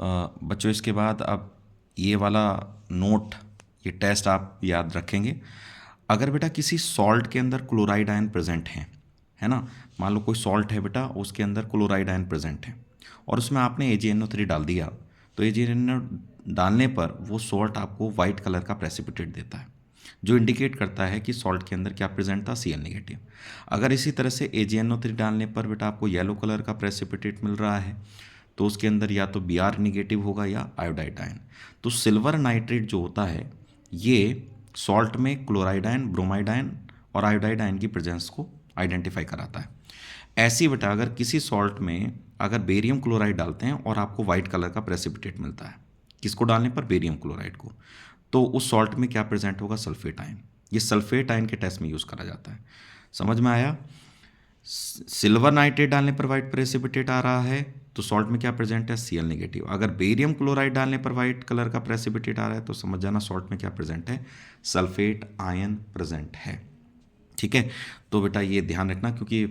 बच्चों इसके बाद अब ये वाला नोट, ये टेस्ट आप याद रखेंगे। अगर बेटा किसी सॉल्ट के अंदर क्लोराइड आयन प्रेजेंट है ना, मान लो कोई सॉल्ट है बेटा, उसके अंदर क्लोराइड आयन प्रेजेंट है और उसमें आपने AgNO3 डाल दिया, तो AgNO डालने पर वो सॉल्ट आपको वाइट कलर का प्रेसिपिटेट देता है, जो इंडिकेट करता है कि सॉल्ट के अंदर क्या प्रेजेंट था, Cl नेगेटिव। अगर इसी तरह से AgNO3 डालने पर बेटा आपको येलो कलर का प्रेसिपिटेट मिल रहा है, तो उसके अंदर या तो Br निगेटिव होगा या आयोडाइड आयन। तो सिल्वर नाइट्रेट जो होता है ये सॉल्ट में क्लोराइड आयन, ब्रोमाइड आयन और आयोडाइड आयन की प्रेजेंस को आइडेंटिफाई कराता है। ऐसे ही बेटा अगर किसी सॉल्ट में अगर बेरियम क्लोराइड डालते हैं और आपको वाइट कलर का प्रेसिपिटेट मिलता है, किसको डालने पर, बेरियम क्लोराइड को, तो उस सॉल्ट में क्या प्रेजेंट होगा, सल्फेट आयन। ये सल्फेट आयन के टेस्ट में यूज़ करा जाता है। समझ में आया? सिल्वर नाइट्रेट डालने पर वाइट प्रेसिपिटेट आ रहा है तो सॉल्ट में क्या प्रेजेंट है, Cl नेगेटिव। अगर बेरियम क्लोराइड डालने पर वाइट कलर का प्रेसिपिटेट आ रहा है तो समझ जाना सॉल्ट में क्या प्रेजेंट है, सल्फेट आयन प्रेजेंट है। ठीक है, तो बेटा ये ध्यान रखना क्योंकि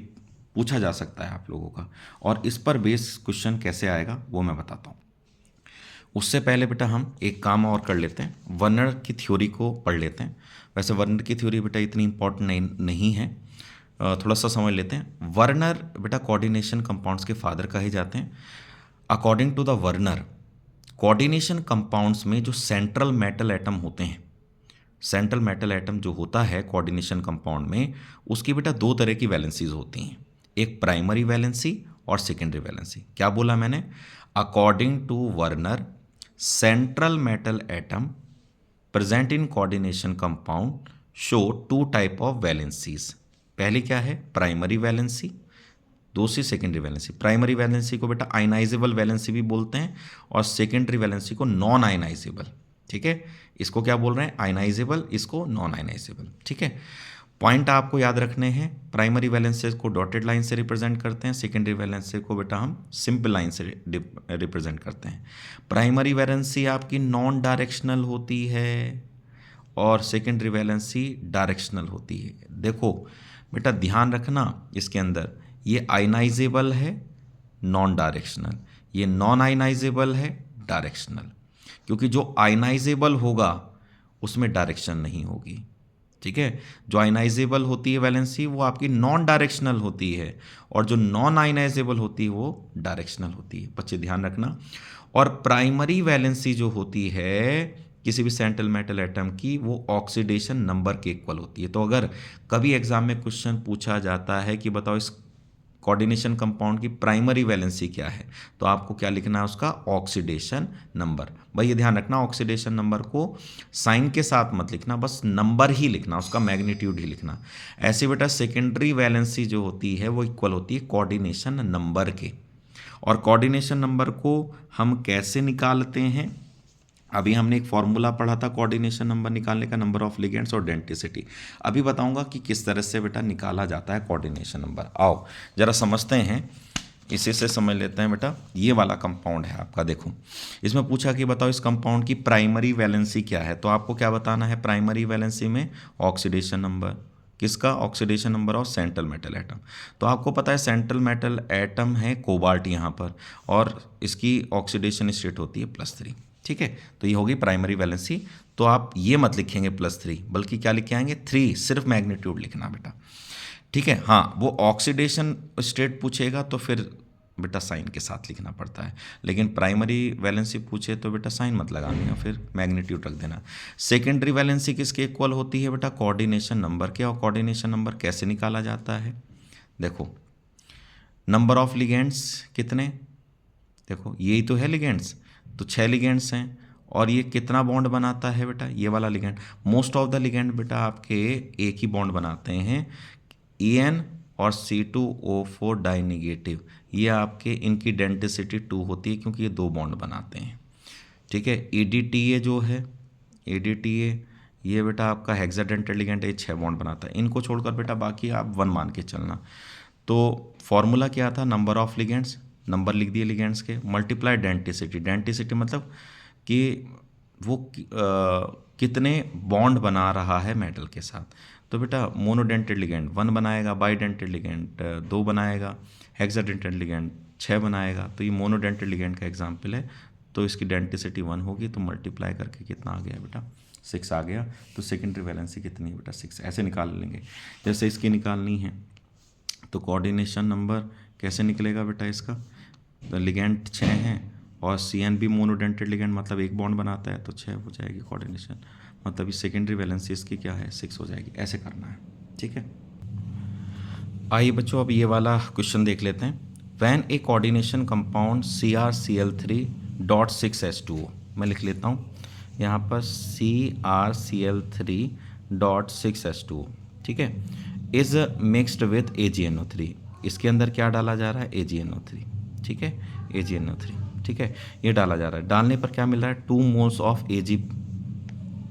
पूछा जा सकता है आप लोगों का, और इस पर बेस क्वेश्चन कैसे आएगा वो मैं बताता हूँ। उससे पहले बेटा हम एक काम और कर लेते हैं, वर्नर की थ्योरी को पढ़ लेते हैं। वैसे वर्नर की थ्योरी बेटा इतनी इंपॉर्टेंट नहीं है, थोड़ा सा समझ लेते हैं। वर्नर बेटा कोऑर्डिनेशन कंपाउंड्स के फादर कहे जाते हैं। According to the Werner, coordination compounds में जो सेंट्रल मेटल एटम होते हैं, सेंट्रल मेटल एटम जो होता है कोऑर्डिनेशन कंपाउंड में, उसकी बेटा दो तरह की वैलेंसीज होती हैं, एक प्राइमरी वैलेंसी और सेकेंडरी वैलेंसी। क्या बोला मैंने? According to Werner, central metal atom present in coordination compound show two type of valencies. पहली क्या है, प्राइमरी वैलेंसी, दूसरी सेकेंडरी वैलेंसी। प्राइमरी वैलेंसी को बेटा आयनाइजेबल वैलेंसी भी बोलते हैं और सेकेंडरी वैलेंसी को नॉन आयनाइजेबल। ठीक है, इसको क्या बोल रहे हैं, आयनाइजेबल, इसको नॉन आयनाइजेबल। ठीक है, पॉइंट आपको याद रखने हैं। प्राइमरी वैलेंसी को डॉटेड लाइन से रिप्रेजेंट करते हैं, सेकेंडरी वैलेंसी को बेटा हम सिंपल लाइन से रिप्रेजेंट करते हैं। प्राइमरी वैलेंसी आपकी नॉन डायरेक्शनल होती है और सेकेंडरी वैलेंसी डायरेक्शनल होती है। देखो बेटा ध्यान रखना, इसके अंदर ये आयनाइजेबल है नॉन डायरेक्शनल, ये नॉन आयनाइजेबल है डायरेक्शनल, क्योंकि जो आयनाइजेबल होगा उसमें डायरेक्शन नहीं होगी। ठीक है, जो आयनाइजेबल होती है वैलेंसी वो आपकी नॉन डायरेक्शनल होती है और जो नॉन आयनाइजेबल होती है वो डायरेक्शनल होती है। बच्चे ध्यान रखना। और प्राइमरी वैलेंसी जो होती है किसी भी सेंट्रल मेटल एटम की, वो ऑक्सीडेशन नंबर के इक्वल होती है। तो अगर कभी एग्जाम में क्वेश्चन पूछा जाता है कि बताओ इस कोऑर्डिनेशन कंपाउंड की प्राइमरी वैलेंसी क्या है, तो आपको क्या लिखना है, उसका ऑक्सीडेशन नंबर। भाई ये ध्यान रखना, ऑक्सीडेशन नंबर को साइन के साथ मत लिखना, बस नंबर ही लिखना, उसका मैग्नीट्यूड ही लिखना। ऐसे बेटा सेकेंडरी वैलेंसी जो होती है वो इक्वल होती है कोऑर्डिनेशन नंबर के। और कोऑर्डिनेशन नंबर को हम कैसे निकालते हैं, अभी हमने एक फॉर्मूला पढ़ा था कोऑर्डिनेशन नंबर निकालने का, नंबर ऑफ लिगेंड्स और डेंसिटी। अभी बताऊंगा कि किस तरह से बेटा निकाला जाता है कोऑर्डिनेशन नंबर। आओ जरा समझते हैं, इसी से समझ लेते हैं बेटा। ये वाला कंपाउंड है आपका, देखो इसमें पूछा कि बताओ इस कंपाउंड की प्राइमरी वैलेंसी क्या है, तो आपको क्या बताना है, प्राइमरी वैलेंसी में ऑक्सीडेशन नंबर, किसका, oxidation number of central metal atom. तो आपको पता है सेंट्रल मेटल एटम है कोबाल्ट यहाँ पर, और इसकी ऑक्सीडेशन स्टेट होती है +3। ठीक है, तो ये होगी प्राइमरी वैलेंसी। तो आप ये मत लिखेंगे +3, बल्कि क्या लिख के आएंगे, 3, सिर्फ मैग्नीट्यूड लिखना बेटा। ठीक है, हाँ वो ऑक्सीडेशन स्टेट पूछेगा तो फिर बेटा साइन के साथ लिखना पड़ता है, लेकिन प्राइमरी वैलेंसी पूछे तो बेटा साइन मत लगाना, फिर मैग्नीट्यूड रख देना। सेकेंडरी वैलेंसी किसके इक्वल होती है बेटा, कोऑर्डिनेशन नंबर के। और कोऑर्डिनेशन नंबर कैसे निकाला जाता है, देखो नंबर ऑफ लिगेंड्स कितने, देखो यही तो है लिगेंड्स, तो 6 लिगेंड्स हैं, और ये कितना बॉन्ड बनाता है बेटा, ये वाला ligand. Most of the ligand बेटा आपके एक ही बॉन्ड बनाते हैं, En और C2O4 डाई नेगेटिव, ये आपके इनकी डेंसिटी 2 होती है क्योंकि ये 2 बॉन्ड बनाते हैं। ठीक है, EDTA जो है, EDTA ये बेटा आपका हेक्साडेंटेड लिगेंड है, 6 बॉन्ड बनाता है। इनको छोड़कर बेटा बाकी आप 1 मान के चलना। तो फॉर्मूला क्या था, नंबर ऑफ लिगेंड्स, नंबर लिख दिए लिगेंड्स के, मल्टीप्लाई डेंसिटी। डेंसिटी मतलब कि वो कितने बॉन्ड बना रहा है मेटल के साथ। तो बेटा मोनोडेंटेड लिगेंड 1 बनाएगा, बाईडेंटेड लिगेंड 2 बनाएगा, हेक्साडेंटेड लिगेंड 6 बनाएगा। तो ये मोनोडेंटेड लिगेंड का एग्जाम्पल है, तो इसकी डेंसिटी 1 होगी, तो मल्टीप्लाई करके कितना आ गया बेटा 6 आ गया। तो सेकेंडरी वैलेंसी कितनी है बेटा 6। ऐसे निकाल लेंगे। जैसे इसकी निकालनी है तो कोऑर्डिनेशन नंबर कैसे निकलेगा बेटा इसका, तो लिगेंड 6 हैं और CN भी मोनोडेंटेड लिगेंड मतलब एक बॉन्ड बनाता है, तो 6 हो जाएगी कोऑर्डिनेशन, मतलब इस सेकेंडरी वैलेंसी इसकी क्या है 6 हो जाएगी। ऐसे करना है, ठीक है। आइए बच्चों अब ये वाला क्वेश्चन देख लेते हैं। When A coordination compound CrCl3.6H2O, मैं लिख लेता हूँ यहाँ पर CrCl3.6H2O, ठीक है, इज मिक्सड विथ AgNO3। इसके अंदर क्या डाला जा रहा है AgNO3, ठीक है, AgNO3, ठीक है, ये डाला जा रहा है। डालने पर क्या मिल रहा है 2 मोल्स ऑफ Ag,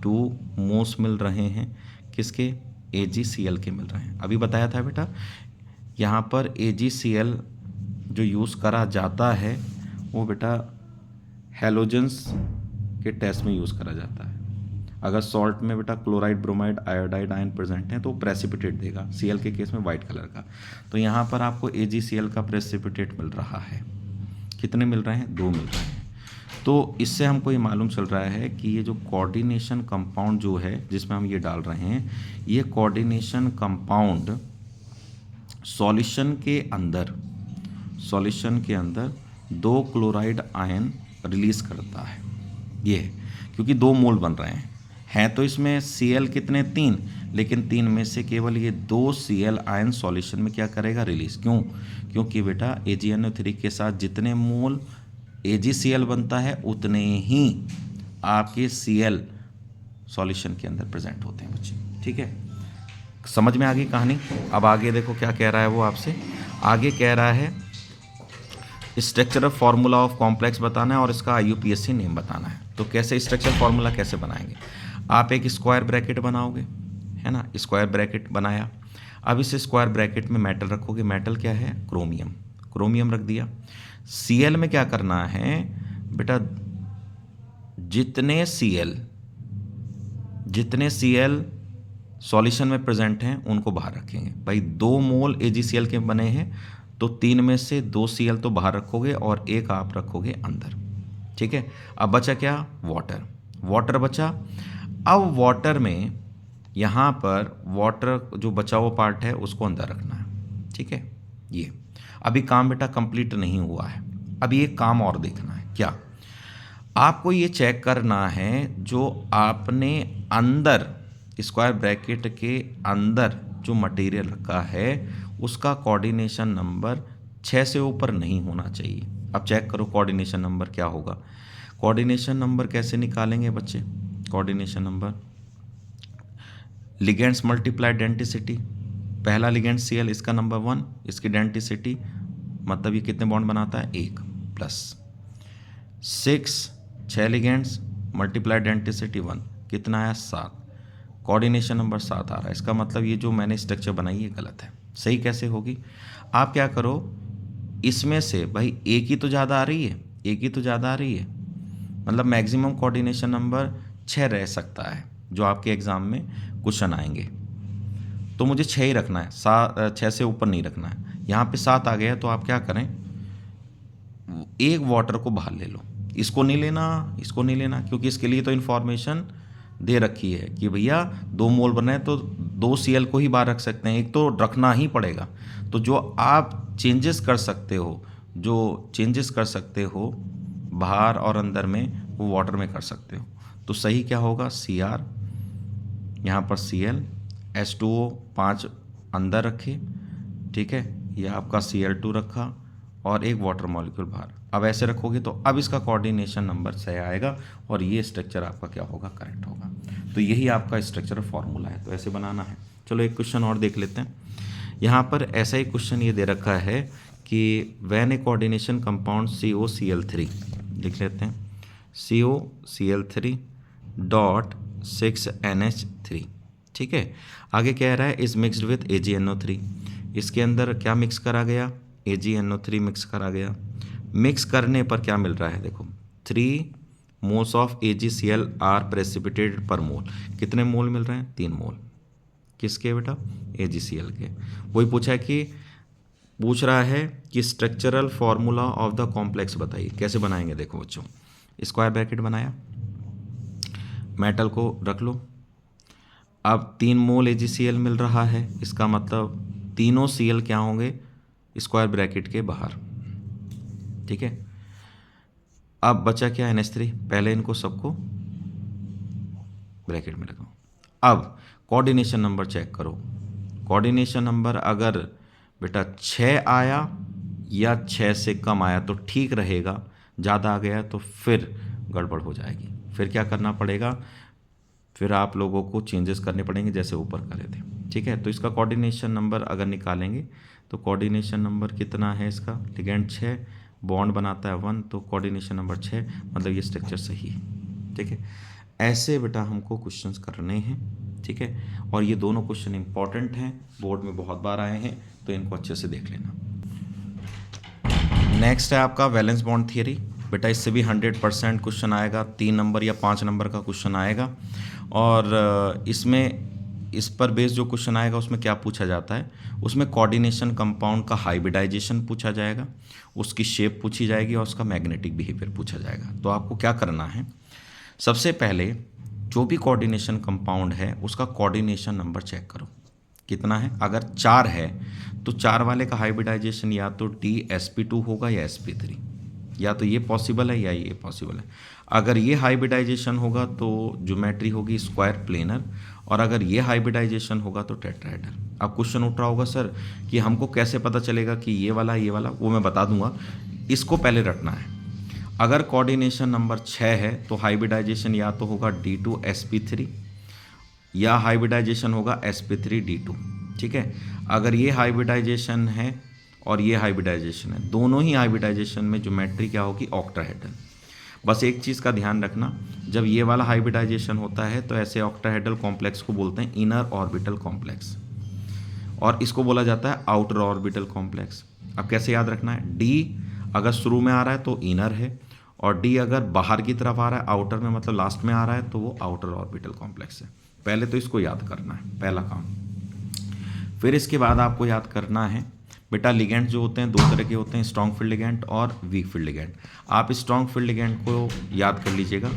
2 मोल्स मिल रहे हैं किसके AgCl के मिल रहे हैं। अभी बताया था बेटा यहाँ पर AgCl जो यूज़ करा जाता है वो बेटा हैलोजेंस के टेस्ट में यूज़ करा जाता है। अगर सॉल्ट में बेटा chloride, bromide, iodide ion present है तो प्रेसिपिटेट देगा, Cl के केस में वाइट कलर का। तो यहाँ पर आपको AgCl का प्रेसिपिटेट मिल रहा है। कितने मिल रहे हैं 2 मिल रहे हैं। तो इससे हमको ये मालूम चल रहा है कि ये जो कोऑर्डिनेशन कंपाउंड जो है जिसमें हम ये डाल रहे हैं, ये कोऑर्डिनेशन कंपाउंड सॉल्यूशन के अंदर 2 क्लोराइड आयन रिलीज करता है। ये क्योंकि 2 मोल बन रहे हैं तो इसमें Cl कितने 3, लेकिन 3 में से केवल ये 2 Cl आयन सॉल्यूशन में क्या करेगा रिलीज। क्यों? क्योंकि बेटा AgNO3 के साथ जितने मोल AgCl बनता है उतने ही आपके Cl सॉल्यूशन के अंदर प्रेजेंट होते हैं बच्चे, ठीक है। समझ में आ गई कहानी। अब आगे देखो क्या कह रहा है वो आपसे। आगे कह रहा है स्ट्रक्चरल फार्मूला ऑफ कॉम्प्लेक्स बताना है और इसका IUPAC नेम बताना है। तो कैसे स्ट्रक्चर फार्मूला कैसे बनाएंगे, आप एक स्क्वायर ब्रैकेट बनाओगे, है ना, स्क्वायर ब्रैकेट बनाया। अब इस स्क्वायर ब्रैकेट में मेटल रखोगे। मेटल क्या है क्रोमियम, क्रोमियम रख दिया। Cl में क्या करना है बेटा, जितने Cl सॉल्यूशन में प्रेजेंट हैं उनको बाहर रखेंगे। भाई 2 मोल AgCl के बने हैं तो 3 में से 2 Cl तो बाहर रखोगे और 1 आप रखोगे अंदर, ठीक है। अब बचा क्या वाटर बचा। अब वाटर में यहाँ पर वाटर जो बचा हुआ पार्ट है उसको अंदर रखना है, ठीक है। ये अभी काम बेटा कंप्लीट नहीं हुआ है, अभी एक काम और देखना है। क्या? आपको ये चेक करना है जो आपने अंदर स्क्वायर ब्रैकेट के अंदर जो मटेरियल रखा है उसका कोऑर्डिनेशन नंबर 6 से ऊपर नहीं होना चाहिए। अब चेक करो कोऑर्डिनेशन नंबर क्या होगा। कोऑर्डिनेशन नंबर कैसे निकालेंगे बच्चे, coordination number ligands multiply density. पहला लिगेंड Cl, इसका नंबर 1, इसकी डेंसिटी मतलब ये कितने बॉन्ड बनाता है 1 प्लस 6 लिगेंड्स मल्टीप्लाई डेंसिटी 1 कितना आया 7, कोऑर्डिनेशन नंबर 7 आ रहा है। इसका मतलब ये जो मैंने स्ट्रक्चर बनाई ये गलत है। सही कैसे होगी? आप क्या करो, इसमें से भाई एक ही तो ज़्यादा आ रही है, मतलब मैक्सिमम कोऑर्डिनेशन नंबर 6 रह सकता है जो आपके एग्ज़ाम में क्वेश्चन आएंगे, तो मुझे 6 ही रखना है, 6 से ऊपर नहीं रखना है। यहाँ पे 7 आ गया तो आप क्या करें, एक वाटर को बाहर ले लो, इसको नहीं लेना क्योंकि इसके लिए तो इन्फॉर्मेशन दे रखी है कि भैया 2 मोल बन रहे हैं तो 2 Cl को ही बाहर रख सकते हैं, एक तो रखना ही पड़ेगा। तो जो आप चेंजेस कर सकते हो बाहर और अंदर में वो वाटर में कर सकते हो। तो सही क्या होगा Cr, यहाँ पर Cl, H2O 5 अंदर रखे, ठीक है, यह आपका Cl2 रखा और एक वाटर मॉलिक्यूल बाहर। अब ऐसे रखोगे तो अब इसका कोऑर्डिनेशन नंबर सही आएगा और ये स्ट्रक्चर आपका क्या होगा, करेक्ट होगा। तो यही आपका स्ट्रक्चर फॉर्मूला है, तो ऐसे बनाना है। चलो एक क्वेश्चन और देख लेते हैं। यहाँ पर ऐसा ही क्वेश्चन ये दे रखा है कि when A coordination compound COCl3, लिख लेते हैं COCl3.6NH3, ठीक है। आगे कह रहा है इज मिक्सड विथ AgNO3, इसके अंदर क्या मिक्स करा गया, AgNO3 मिक्स करा गया। मिक्स करने पर क्या मिल रहा है देखो, 3 moles of AgCl are precipitated per mole. कितने मोल मिल रहे हैं 3 मोल। किसके बेटा, AgCl के। वही पूछा है कि पूछ रहा है कि structural formula of the complex बताइए। कैसे बनाएंगे, देखो बच्चों, स्क्वायर ब्रैकेट बनाया, मेटल को रख लो। अब 3 मोल AgCl मिल रहा है, इसका मतलब तीनों Cl क्या होंगे, स्क्वायर ब्रैकेट के बाहर। ठीक है, अब बचा क्या, NH3। पहले इनको सबको ब्रैकेट में लगाओ। अब कोऑर्डिनेशन नंबर चेक करो। कोऑर्डिनेशन नंबर अगर बेटा 6 आया या 6 से कम आया तो ठीक रहेगा, ज़्यादा आ गया तो फिर गड़बड़ हो जाएगी। फिर क्या करना पड़ेगा, फिर आप लोगों को चेंजेस करने पड़ेंगे जैसे ऊपर करे थे। ठीक है, तो इसका कोऑर्डिनेशन नंबर अगर निकालेंगे तो कोऑर्डिनेशन नंबर कितना है इसका, लिगेंड 6, बॉन्ड बनाता है 1, तो कोऑर्डिनेशन नंबर 6, मतलब ये स्ट्रक्चर सही है। ठीक है, ऐसे बेटा हमको क्वेश्चंस करने हैं। ठीक है, और ये दोनों क्वेश्चन इंपॉर्टेंट हैं, बोर्ड में बहुत बार आए हैं, तो इनको अच्छे से देख लेना। नेक्स्ट है आपका वैलेंस बॉन्ड थियरी। बेटा इससे भी 100% क्वेश्चन आएगा, 3 नंबर या 5 नंबर का क्वेश्चन आएगा। और इसमें इस पर बेस जो क्वेश्चन आएगा उसमें क्या पूछा जाता है, उसमें कोऑर्डिनेशन कंपाउंड का हाइब्रिडाइजेशन पूछा जाएगा, उसकी शेप पूछी जाएगी और उसका मैग्नेटिक बिहेवियर पूछा जाएगा। तो आपको क्या करना है, सबसे पहले जो भी कोऑर्डिनेशन कंपाउंड है उसका कोऑर्डिनेशन नंबर चेक करो कितना है। अगर 4 है तो 4 वाले का हाइब्रिडाइजेशन या तो DsP2 होगा या sp3, या तो ये पॉसिबल है या ये पॉसिबल है। अगर ये हाइब्रिडाइजेशन होगा तो ज्योमेट्री होगी स्क्वायर प्लेनर, और अगर ये हाइब्रिडाइजेशन होगा तो टेट्राहेड्रल। अब क्वेश्चन उठ रहा होगा सर कि हमको कैसे पता चलेगा कि ये वाला, वो मैं बता दूंगा, इसको पहले रटना है। अगर कोऑर्डिनेशन नंबर 6 है तो हाइब्रिडाइजेशन या तो होगा D2sp3 या हाइब्रिडाइजेशन होगा sp3d2। ठीक है, अगर ये हाइब्रिडाइजेशन है और ये हाइब्रिडाइजेशन है, दोनों ही हाइब्रिडाइजेशन में ज्योमेट्री क्या होगी, ऑक्टाहेड्रल। बस एक चीज़ का ध्यान रखना, जब ये वाला हाइब्रिडाइजेशन होता है तो ऐसे ऑक्टाहेड्रल कॉम्प्लेक्स को बोलते हैं इनर ऑर्बिटल कॉम्प्लेक्स, और इसको बोला जाता है आउटर ऑर्बिटल कॉम्प्लेक्स। अब कैसे याद रखना है, D अगर शुरू में आ रहा है तो इनर है, और D अगर बाहर की तरफ आ रहा है आउटर में, मतलब लास्ट में आ रहा है, तो वो आउटर ऑर्बिटल कॉम्प्लेक्स है। पहले तो इसको याद करना है, पहला काम। फिर इसके बाद आपको याद करना है बेटा लिगेंड जो होते हैं 2 तरह के होते हैं, स्ट्रॉन्ग फील्ड लिगेंड और वीक फील्ड लिगेंड। आप स्ट्रॉन्ग फील्ड लिगेंड को याद कर लीजिएगा,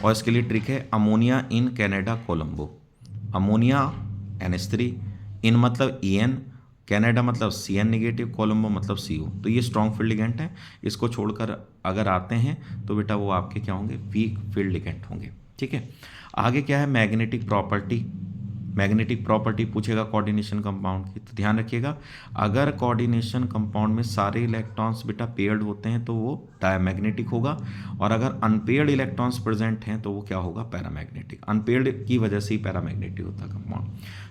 और इसके लिए ट्रिक है ammonia in Canada Colombo. Ammonia NH3, इन मतलब EN, कनाडा मतलब CN नेगेटिव, कोलंबो मतलब CO। तो ये स्ट्रॉन्ग फील्ड लिगेंड है। इसको छोड़कर अगर आते हैं तो बेटा वो आपके क्या होंगे, वीक फील्ड लिगेंड होंगे। ठीक है, आगे क्या है, मैग्नेटिक प्रॉपर्टी। मैग्नेटिक प्रॉपर्टी पूछेगा कोऑर्डिनेशन कंपाउंड की, तो ध्यान रखिएगा अगर कोऑर्डिनेशन कंपाउंड में सारे इलेक्ट्रॉन्स बेटा पेयर्ड होते हैं तो वो डायमैग्नेटिक होगा, और अगर अनपेयर्ड इलेक्ट्रॉन्स प्रेजेंट हैं तो वो क्या होगा, पैरामैग्नेटिक। अनपेयर्ड की वजह से ही पैरामैग्नेटिक होता है कंपाउंड।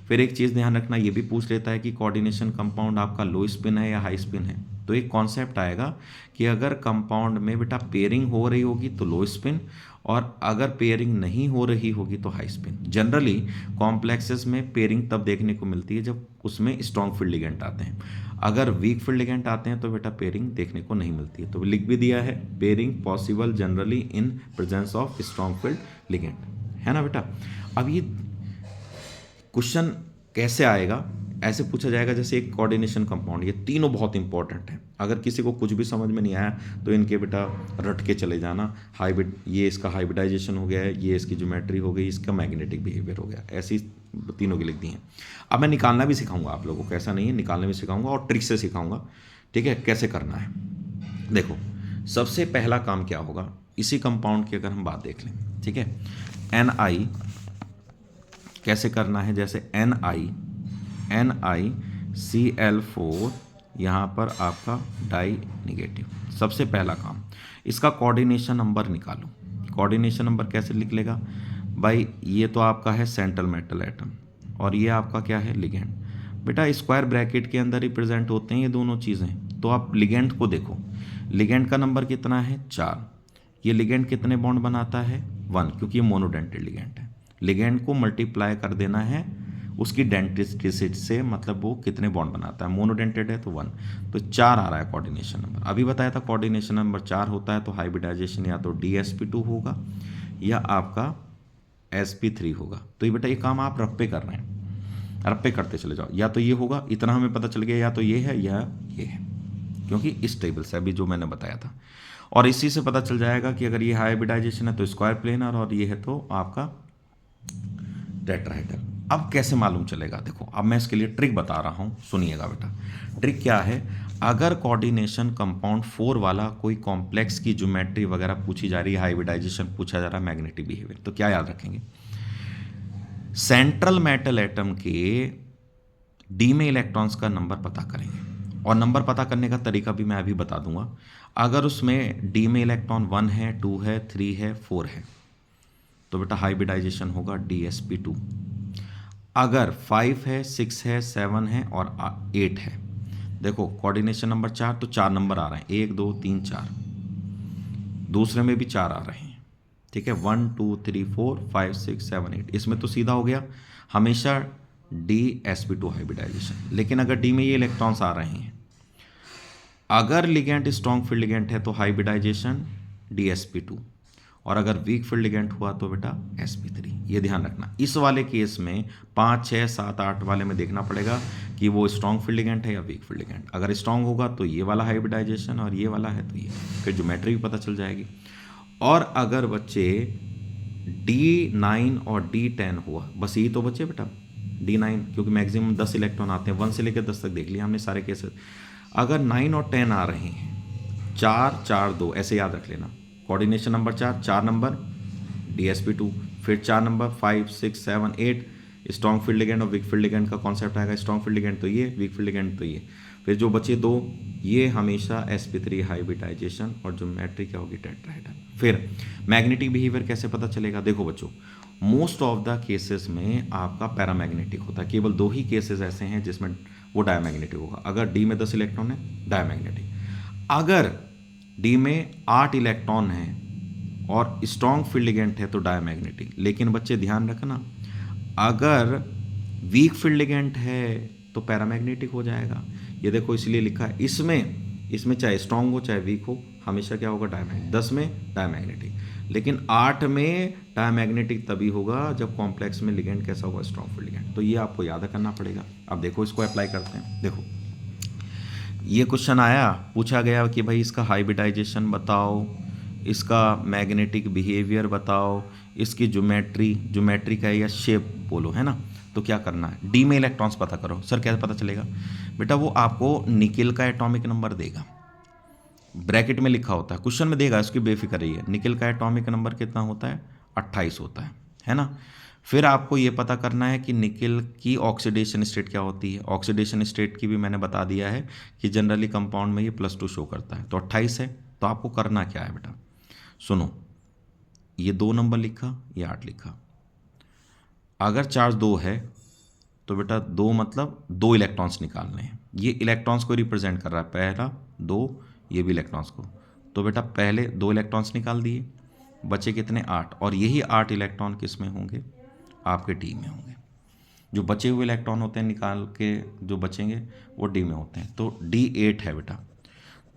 फिर एक चीज़ ध्यान रखना, ये भी पूछ लेता है कि कोऑर्डिनेशन कंपाउंड आपका लो स्पिन है या हाई स्पिन है। तो एक कॉन्सेप्ट आएगा कि अगर कंपाउंड में बेटा पेयरिंग हो रही होगी तो लो स्पिन, और अगर पेयरिंग नहीं हो रही होगी तो हाई स्पिन। जनरली कॉम्प्लेक्सेस में पेयरिंग तब देखने को मिलती है जब उसमें स्ट्रॉन्ग फील्ड लिगेंड आते हैं। अगर वीक फील्ड लिगेंड आते हैं तो बेटा पेयरिंग देखने को नहीं मिलती है। तो लिख भी दिया है, pairing possible generally in presence of strong field ligand, है ना बेटा। अब ये क्वेश्चन कैसे आएगा, ऐसे पूछा जाएगा जैसे एक कोऑर्डिनेशन कंपाउंड, ये तीनों बहुत इंपॉर्टेंट हैं। अगर किसी को कुछ भी समझ में नहीं आया तो इनके बेटा रट के चले जाना, हाइब्रिड, ये इसका हाइब्रिडाइजेशन हो गया है, ये इसकी ज्योमेट्री हो गई, इसका मैग्नेटिक बिहेवियर हो गया, ऐसी तीनों की लिख दी हैं। अब मैं निकालना भी सिखाऊंगा आप लोगों को, ऐसा नहीं है, निकालना भी सिखाऊंगा और ट्रिक से सिखाऊंगा। ठीक है, कैसे करना है, देखो सबसे पहला काम क्या होगा, इसी कंपाउंड की अगर हम बात देख लें। ठीक है, Ni कैसे करना है, जैसे NiCl4, यहाँ पर आपका डाई नेगेटिव। सबसे पहला काम, इसका कोऑर्डिनेशन नंबर निकालो। कोऑर्डिनेशन नंबर कैसे लिख लेगा भाई, ये तो आपका है सेंट्रल मेटल एटम और ये आपका क्या है, लिगेंड। बेटा स्क्वायर ब्रैकेट के अंदर ही प्रेजेंट होते हैं ये दोनों चीज़ें, तो आप लिगेंड को देखो, लिगेंड का नंबर कितना है, 4। ये लिगेंड कितने बॉन्ड बनाता है, 1, क्योंकि ये मोनोडेंटेड लिगेंड है। लिगेंड को मल्टीप्लाई कर देना है उसकी डेंटिस्टिसिटी से, मतलब वो कितने बॉन्ड बनाता है, मोनोडेंटेड है तो 1, तो 4 आ रहा है कोऑर्डिनेशन नंबर। अभी बताया था कोऑर्डिनेशन नंबर 4 होता है तो हाइब्रिडाइजेशन या तो DsP2 होगा या आपका sp3 होगा। तो ये बेटा ये काम आप रफ पे कर रहे हैं। रप्पे करते चले जाओ, या तो ये होगा, इतना हमें पता चल गया, या तो ये है या ये है, क्योंकि इस टेबल से अभी जो मैंने बताया था। और इसी से पता चल जाएगा कि अगर ये हाइब्रिडाइजेशन है तो स्क्वायर प्लेनर, और ये है तो आपका टेट्राहेड्रल। अब कैसे मालूम चलेगा, देखो अब मैं इसके लिए ट्रिक बता रहा हूँ, सुनिएगा बेटा। ट्रिक क्या है, अगर कोऑर्डिनेशन कंपाउंड 4 वाला कोई कॉम्प्लेक्स की ज्योमेट्री वगैरह पूछी जा रही है, हाइब्रिडाइजेशन पूछा जा रहा है, मैग्नेटिक बिहेवियर, तो क्या याद रखेंगे, सेंट्रल मेटल एटम के डी में इलेक्ट्रॉन्स का नंबर पता करेंगे, और नंबर पता करने का तरीका भी मैं अभी बता दूंगा। अगर उसमें डी में इलेक्ट्रॉन 1 है, 2 है, 3 है, 4 है, तो बेटा हाइब्रिडाइजेशन होगा DsP2। अगर 5 है, 6 है, 7 है और 8 है, देखो कोऑर्डिनेशन नंबर 4, तो 4 नंबर आ रहे हैं, 1 2 3 4, दूसरे में भी 4 आ रहे हैं, ठीक है, 1 2 3 4 5 6 7 8, इसमें तो सीधा हो गया हमेशा DsP2 हाइब्रिडाइजेशन। लेकिन अगर डी में ये इलेक्ट्रॉन्स आ रहे हैं, अगर लिगेंड स्ट्रॉन्ग फील्ड लिगेंड है तो हाइब्रिडाइजेशन DsP2, और अगर वीक फील्ड लिगेंड हुआ तो बेटा sp3। ये ध्यान रखना, इस वाले केस में 5 6 7 8 वाले में देखना पड़ेगा कि वो स्ट्रॉन्ग फील्ड लिगेंड है या वीक फील्ड लिगेंड। अगर स्ट्रॉन्ग होगा तो ये वाला हाइब्रिडाइजेशन, और ये वाला है तो ये, फिर ज्योमेट्री भी पता चल जाएगी। और अगर बच्चे D9 और D10 हुआ, बस यही तो बच्चे बेटा D9, क्योंकि मैक्सिमम 10 इलेक्ट्रॉन आते हैं, 1 से लेकर 10 तक देख लिया हमने सारे केसेस। अगर 9 और 10 आ रहे हैं, 4 4 2 ऐसे याद रख लेना, कोऑर्डिनेशन नंबर 4, 4 नंबर DsP2, फिर 4 नंबर 5 6 7 8 स्ट्रॉन्ग फील्ड लिगेंड और वीक फील्ड लिगेंड का कॉन्सेप्ट आएगा, स्ट्रॉन्ग फील्ड लिगेंड तो ये, वीक फील्ड लिगेंड तो ये, फिर जो बचे 2 ये हमेशा sp3 हाइब्रिडाइजेशन, और ज्योमेट्री क्या होगी टेट्राहेड्रल। फिर मैग्नेटिक बिहेवियर कैसे पता चलेगा, देखो बच्चों मोस्ट ऑफ द केसेस में आपका पैरामैग्नेटिक होता है, केवल 2 ही केसेस ऐसे हैं जिसमें वो डायमैग्नेटिक होगा। अगर डी में 10 इलेक्ट्रॉन है डायमैग्नेटिक, अगर डी में 8 इलेक्ट्रॉन है और स्ट्रॉन्ग फील्ड लिगेंड है तो डायमैग्नेटिक। लेकिन बच्चे ध्यान रखना, अगर वीक फील्ड लिगेंड है तो पैरामैग्नेटिक हो जाएगा। ये देखो इसलिए लिखा है, इसमें चाहे स्ट्रॉन्ग हो चाहे वीक हो, हमेशा क्या होगा डायमैग्नेटिक। 10 में डायमैग्नेटिक, लेकिन 8 में डायमैग्नेटिक तभी होगा जब कॉम्प्लेक्स में लिगेंड कैसा होगा, स्ट्रॉन्ग फील्ड लिगेंड। तो ये आपको याद करना पड़ेगा। अब देखो इसको अप्लाई करते हैं। देखो ये क्वेश्चन आया, पूछा गया कि भाई इसका हाइब्रिडाइजेशन बताओ, इसका मैग्नेटिक बिहेवियर बताओ, इसकी ज्योमेट्री का या शेप बोलो, है ना। तो क्या करना है, डी में इलेक्ट्रॉन्स पता करो। सर कैसे पता चलेगा बेटा, वो आपको निकिल का एटॉमिक नंबर देगा, ब्रैकेट में लिखा होता है, क्वेश्चन में देगा, इसकी बेफिक्र रही है। निकिल का एटॉमिक नंबर कितना होता है, 28 होता है ना। फिर आपको ये पता करना है कि निकिल की ऑक्सीडेशन स्टेट क्या होती है। ऑक्सीडेशन स्टेट की भी मैंने बता दिया है कि जनरली कंपाउंड में ये +2 शो करता है। तो 28 है, तो आपको करना क्या है बेटा, सुनो, ये 2 नंबर लिखा, ये 8 लिखा। अगर चार्ज 2 है तो बेटा 2 मतलब 2 इलेक्ट्रॉन्स निकालने हैं। ये इलेक्ट्रॉन्स को रिप्रेजेंट कर रहा है, पहला 2, ये भी इलेक्ट्रॉन्स को। तो बेटा पहले 2 इलेक्ट्रॉन्स निकाल दिए, बचे कितने, 8, और यही 8 इलेक्ट्रॉन किस में होंगे, आपके डी में होंगे। जो बचे हुए इलेक्ट्रॉन होते हैं निकाल के जो बचेंगे वो डी में होते हैं। तो D8 है बेटा।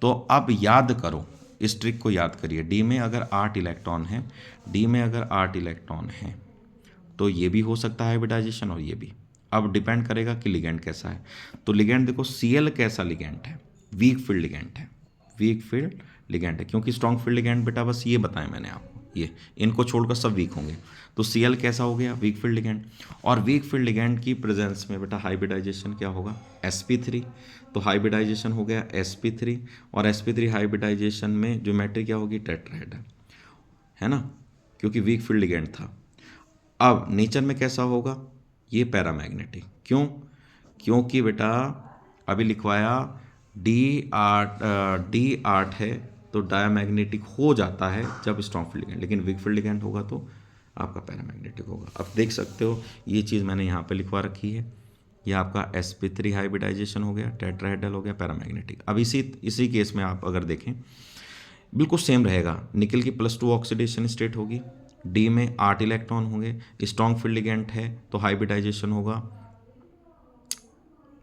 तो अब याद करो, इस ट्रिक को याद करिए। डी में अगर 8 इलेक्ट्रॉन है, डी में अगर 8 इलेक्ट्रॉन है तो ये भी हो सकता है हाइब्रिडाइजेशन, और ये भी। अब डिपेंड करेगा कि लिगेंड कैसा है। तो लिगेंड देखो, Cl कैसा लिगेंड है, वीक फील्ड लिगेंड है, वीक फील्ड लिगेंड है, क्योंकि स्ट्रॉन्ग फील्ड लिगेंड बेटा बस ये बताएं मैंने आपको, ये इनको छोड़कर सब वीक होंगे। तो Cl कैसा हो गया, वीक फील्ड लिगेंड। और वीक फील्ड लिगेंड की प्रेजेंस में बेटा हाइब्रिडाइजेशन क्या होगा, sp3। तो हाइब्रिडाइजेशन हो गया sp3, और sp3 हाइब्रिडाइजेशन में ज्योमेट्री क्या होगी, टेट्राहेड्रल, है ना, क्योंकि वीक फील्ड लिगेंड था। अब नेचर में कैसा होगा, ये पैरामैग्नेटिक। क्यों, क्योंकि बेटा अभी लिखवाया D8 है तो डायमैग्नेटिक हो जाता है जब स्ट्रॉन्ग फील्ड लिगेंड, लेकिन वीक फील्ड लिगेंड होगा तो आपका पैरामैग्नेटिक होगा। अब देख सकते हो ये चीज़ मैंने यहाँ पे लिखवा रखी है, ये आपका sp3 हाइब्रिडाइजेशन हो गया, टेट्राहेड्रल हो गया, पैरामैग्नेटिक। अब इसी केस में आप अगर देखें बिल्कुल सेम रहेगा। निकल की +2 ऑक्सीडेशन स्टेट होगी, डी में 8 इलेक्ट्रॉन होंगे, स्ट्रॉन्ग फील्ड लिगेंड है तो हाइब्रिडाइजेशन होगा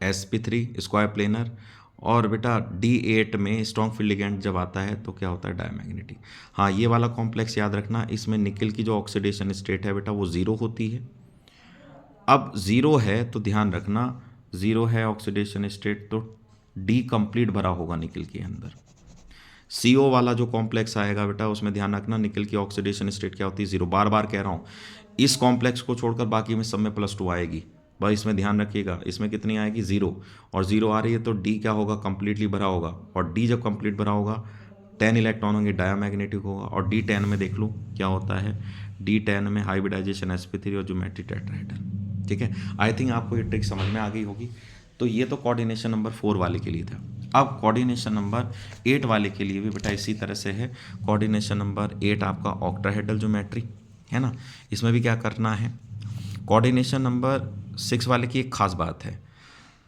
sp3 स्क्वायर प्लेनर। और बेटा D8 में स्ट्रॉन्ग फील्ड लिगेंड जब आता है तो क्या होता है, डायमैग्नेटिक। हाँ, ये वाला कॉम्प्लेक्स याद रखना, इसमें निकल की जो ऑक्सीडेशन स्टेट है बेटा वो 0 होती है, अब ज़ीरो है तो ध्यान रखना, ज़ीरो है ऑक्सीडेशन स्टेट तो डी कंप्लीट भरा होगा निकल के अंदर। CO वाला जो कॉम्प्लेक्स आएगा बेटा उसमें ध्यान रखना निकल की ऑक्सीडेशन स्टेट क्या होती है, ज़ीरो। बार बार कह रहा हूँ, इस कॉम्प्लेक्स को छोड़कर बाकी में सब में +2 आएगी भाई, इसमें ध्यान रखिएगा। इसमें कितनी आएगी, ज़ीरो, और ज़ीरो आ रही है तो डी क्या होगा, कंप्लीटली भरा होगा। और डी जब कंप्लीट भरा होगा 10 इलेक्ट्रॉन होंगे, डायमैग्नेटिक होगा। और D10 में देख लो क्या होता है, D10 में हाइब्रिडाइजेशन sp3 और ज्योमेट्री टेट्राहेड्रल। ठीक है, आई थिंक आपको ये ट्रिक समझ में आ गई होगी। तो ये तो कोऑर्डिनेशन नंबर 4 वाले के लिए था। अब कोऑर्डिनेशन नंबर 8 वाले के लिए भी बेटा इसी तरह से है। कोऑर्डिनेशन नंबर 8 आपका ऑक्टाहेड्रल ज्योमेट्री है ना। इसमें भी क्या करना है, कोऑर्डिनेशन नंबर 6 वाले की एक खास बात है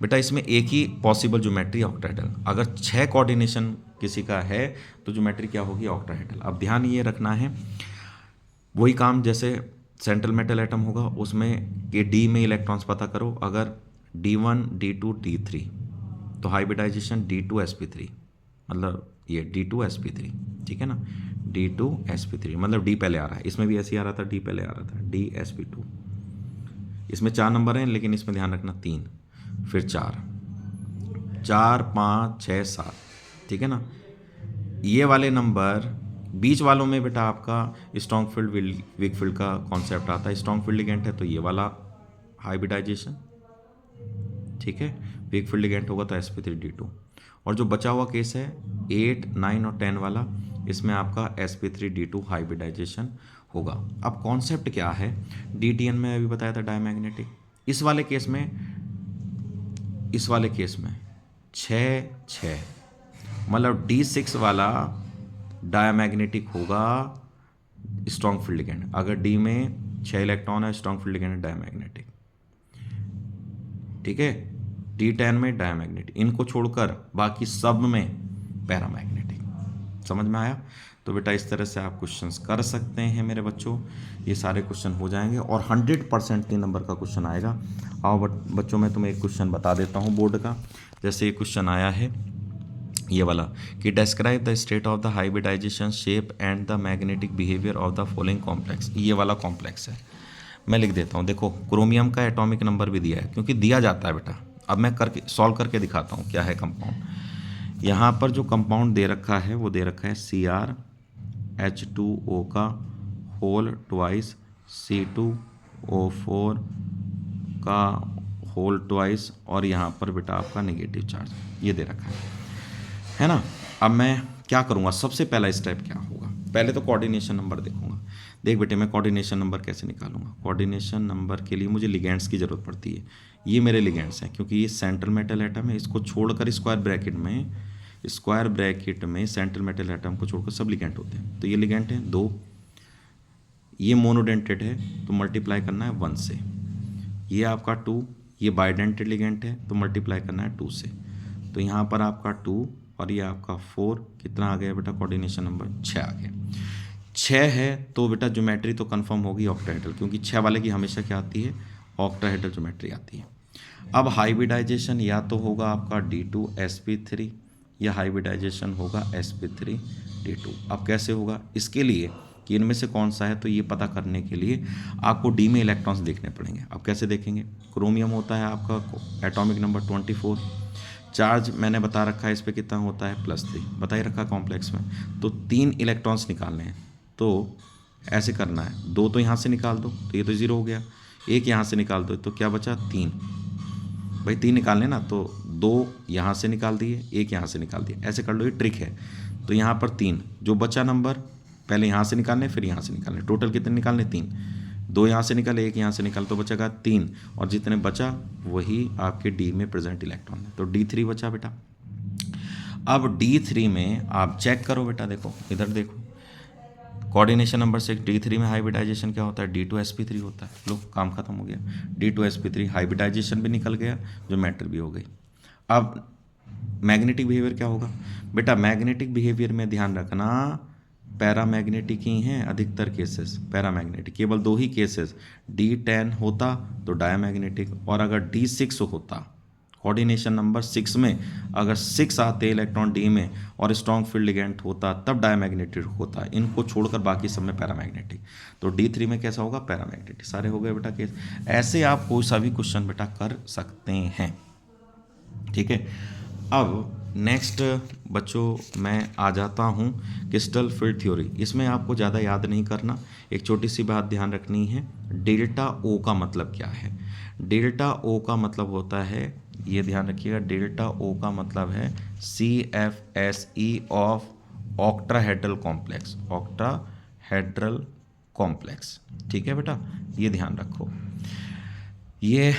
बेटा, इसमें एक ही पॉसिबल ज्योमेट्री ऑक्टाहेड्रल। अगर 6 कोऑर्डिनेशन किसी का है तो ज्योमेट्री क्या होगी, ऑक्टाहेड्रल। अब ध्यान ये रखना है, वही काम जैसे सेंट्रल मेटल एटम होगा उसमें कि डी में इलेक्ट्रॉन्स पता करो। अगर D1 D2 D3 तो हाइब्रिडाइजेशन D2 sp3, मतलब ये D2 sp3, ठीक है ना, D2 sp3 मतलब D पहले आ रहा है। इसमें भी ऐसे ही आ रहा था, D पहले आ रहा था, D sp2। इसमें 4 नंबर हैं लेकिन इसमें ध्यान रखना 3, फिर 4, 4 5 6 7, ठीक है ना। ये वाले नंबर बीच वालों में बेटा आपका स्ट्रॉन्ग फील्ड वीक फील्ड का कॉन्सेप्ट आता है। स्ट्रॉन्ग फील्ड लिगेंड है तो ये वाला हाइब्रिडाइजेशन, ठीक है। वीक फील्ड लिगेंड होगा तो sp3d2। और जो बचा हुआ केस है 8 9 और 10 वाला, इसमें आपका sp3d2 हाइब्रिडाइजेशन होगा। अब कॉन्सेप्ट क्या है, DTN में अभी बताया था डायमैग्नेटिक। इस वाले केस में 6 6 मतलब D6 वाला डायमैग्नेटिक होगा स्ट्रॉन्ग फील्ड लिगेंड। अगर डी में 6 इलेक्ट्रॉन है, स्ट्रॉन्ग फील्ड लिगेंड डायमैग्नेटिक, ठीक है। D10 में डायमैग्नेटिक, इनको छोड़कर बाकी सब में पैरामैग्नेटिक। समझ में आया। तो बेटा इस तरह से आप क्वेश्चंस कर सकते हैं मेरे बच्चों, ये सारे क्वेश्चन हो जाएंगे और 100% 3 नंबर का क्वेश्चन आएगा। आओ बच्चों मैं तुम्हें एक क्वेश्चन बता देता हूँ बोर्ड का। जैसे ये क्वेश्चन आया है ये वाला कि describe the state of the hybridisation shape and the magnetic behaviour of the following complex. ये वाला कॉम्प्लेक्स है, मैं लिख देता हूँ। देखो क्रोमियम का एटॉमिक नंबर भी दिया है क्योंकि दिया जाता है बेटा। अब मैं करके सॉल्व करके दिखाता हूँ क्या है कंपाउंड। यहाँ पर जो कंपाउंड दे रखा है वो दे रखा है CrH2O का होल ट्वाइस C2O4 का होल ट्वाइस और यहाँ पर बेटा आपका नेगेटिव चार्ज ये दे रखा है ना। अब मैं क्या करूँगा, सबसे पहला स्टेप क्या होगा, पहले तो कोऑर्डिनेशन नंबर देखूंगा। देख बेटे मैं कोऑर्डिनेशन नंबर कैसे निकालूंगा। कोऑर्डिनेशन नंबर के लिए मुझे लिगेंड्स की ज़रूरत पड़ती है। ये मेरे लिगेंड्स हैं क्योंकि ये सेंट्रल मेटल एटम है, इसको छोड़कर स्क्वायर ब्रैकेट में सेंट्रल मेटल एटम को छोड़कर सब लिगेंड होते हैं। तो ये लिगेंड है 2, ये मोनोडेंटेड है तो मल्टीप्लाई करना है 1 से। ये आपका 2, ये बाइडेंटेड लिगेंड है तो मल्टीप्लाई करना है 2 से। तो यहाँ पर आपका 2 और ये आपका 4, कितना आ गया बेटा, कोऑर्डिनेशन नंबर 6 आ गया। 6 है तो बेटा ज्योमेट्री तो कंफर्म होगी ऑक्टाहेड्रल, क्योंकि 6 वाले की हमेशा क्या आती है, ऑक्टाहेड्रल ज्योमेट्री आती है। अब हाइब्रिडाइजेशन या तो होगा आपका D2 sp3 या हाइब्रिडाइजेशन होगा sp3d2। अब कैसे होगा, इसके लिए कि इनमें से कौन सा है तो ये पता करने के लिए आपको डी में इलेक्ट्रॉन्स देखने पड़ेंगे। अब कैसे देखेंगे, क्रोमियम होता है आपका एटॉमिक नंबर 24, चार्ज मैंने बता रखा है इस पर कितना होता है +3, बता ही रखा कॉम्प्लेक्स में। तो 3 इलेक्ट्रॉन्स निकालने हैं तो ऐसे करना है, 2 तो यहाँ से निकाल दो तो ये तो 0 हो गया, 1 यहाँ से निकाल दो तो क्या बचा 3। भाई 3 निकालने ना तो 2 यहाँ से निकाल दिए, 1 यहाँ से निकाल दिया, ऐसे कर लो, ये ट्रिक है। तो यहाँ पर 3, जो बचा नंबर पहले यहाँ से निकालने फिर यहाँ से निकालने, टोटल कितने निकालने 3, 2 यहाँ से निकाले 1 यहाँ से निकाल तो बचेगा 3, और जितने बचा वही आपके डी में प्रेजेंट इलेक्ट्रॉन है। तो D3 बचा बेटा। अब D3 में आप चेक करो बेटा, देखो इधर देखो, कोऑर्डिनेशन नंबर 6 D3 में हाइब्रिडाइजेशन क्या होता है, D2 sp3 होता है। लो काम खत्म हो गया, D2 sp3 हाइब्रिडाइजेशन भी निकल गया, ज्योमेट्री भी हो गई। अब मैग्नेटिक बिहेवियर क्या होगा बेटा, मैग्नेटिक बिहेवियर में ध्यान रखना पैरामैग्नेटिक ही हैं अधिकतर केसेस, पैरामैग्नेटिक केवल 2 ही केसेस, D10 होता तो डायमैग्नेटिक, और अगर D6 होता कोऑर्डिनेशन नंबर 6 में अगर 6 आते इलेक्ट्रॉन डी में और स्ट्रॉन्ग फील्ड लिगेंड होता तब डायमैग्नेटिक होता, इनको छोड़कर बाकी सब में पैरामैग्नेटिक। तो D3 में कैसा होगा, पैरामैग्नेटिक। सारे हो गए बेटा केस। ऐसे आप कोई सा भी क्वेश्चन बेटा कर सकते हैं, ठीक है। अब नेक्स्ट बच्चों मैं आ जाता हूँ क्रिस्टल फील्ड थ्योरी। इसमें आपको ज़्यादा याद नहीं करना, एक छोटी सी बात ध्यान रखनी है, डेल्टा ओ का मतलब क्या है। डेल्टा ओ का मतलब होता है, ये ध्यान रखिएगा, डेल्टा ओ का मतलब है CFSE of octahedral complex, octahedral complex, ठीक है बेटा, ये ध्यान रखो। ये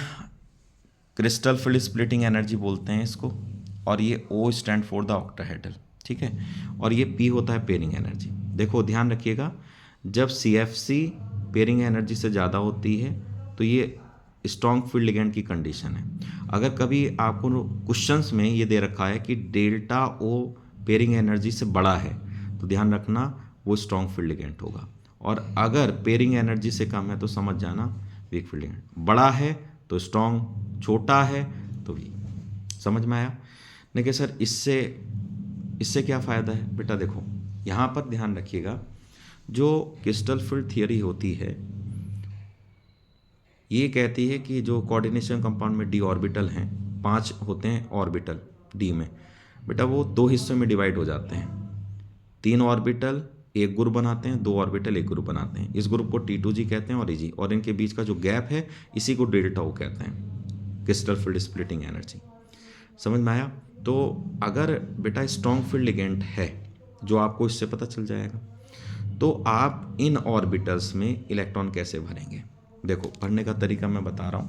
क्रिस्टल फील्ड स्प्लिटिंग एनर्जी बोलते हैं इसको, और ये O stand for the octahedral, ठीक है, और ये P होता है पेयरिंग एनर्जी। देखो ध्यान रखिएगा, जब CFC पेयरिंग एनर्जी से ज़्यादा होती है तो ये स्ट्रॉन्ग फील्ड लिगेंड की कंडीशन है। अगर कभी आपको क्वेश्चंस में ये दे रखा है कि डेल्टा O पेयरिंग एनर्जी से बड़ा है तो ध्यान रखना वो स्ट्रॉन्ग फील्ड लिगेंड होगा, और अगर पेयरिंग एनर्जी से कम है तो समझ जाना वीक फील्ड लिगेंड। बड़ा है तो स्ट्रॉन्ग, छोटा है तो वीक। समझ में आया? देखिए सर इससे क्या फ़ायदा है बेटा, देखो यहाँ पर ध्यान रखिएगा, जो क्रिस्टल फील्ड थियरी होती है ये कहती है कि जो कोऑर्डिनेशन कंपाउंड में d ऑर्बिटल हैं, 5 होते हैं ऑर्बिटल d में बेटा, वो 2 हिस्सों में डिवाइड हो जाते हैं। 3 ऑर्बिटल एक ग्रुप बनाते हैं, 2 ऑर्बिटल एक ग्रुप बनाते हैं। इस ग्रुप को T2G कहते हैं और Eg, और इनके बीच का जो गैप है इसी को डेल्टा O कहते हैं, क्रिस्टल फील्ड स्प्लिटिंग एनर्जी। समझ में आया? तो अगर बेटा स्ट्रॉन्ग फील्ड लिगेंड है, जो आपको इससे पता चल जाएगा, तो आप इन ऑर्बिटल्स में इलेक्ट्रॉन कैसे भरेंगे। देखो भरने का तरीका मैं बता रहा हूँ